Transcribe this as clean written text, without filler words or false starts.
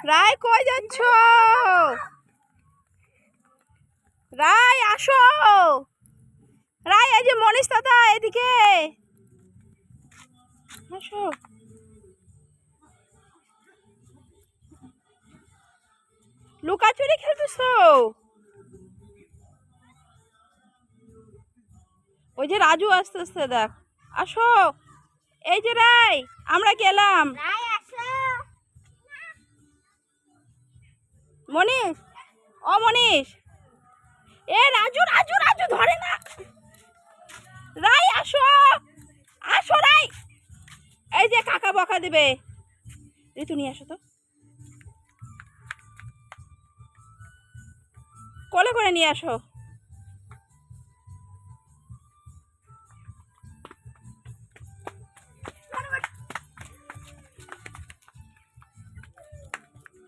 রায় কই যাচ্ছ? রায় আসো। রায় এই যে মনীষ দাদা এদিকে আসো। লুকাচুরি খেলতেছ? ওই যে রাজু আস্তে আস্তে দেখ। আসো এই যে রায় আমরা গেলাম। মনীষ ও মনীষ এ রাজু রাজু রাজু ধরে না। রায় আসো আসো রায় এই যে কাকা বকা দিবে। ঋতু নিয়ে আসো তো কোলে করে নিয়ে আসো।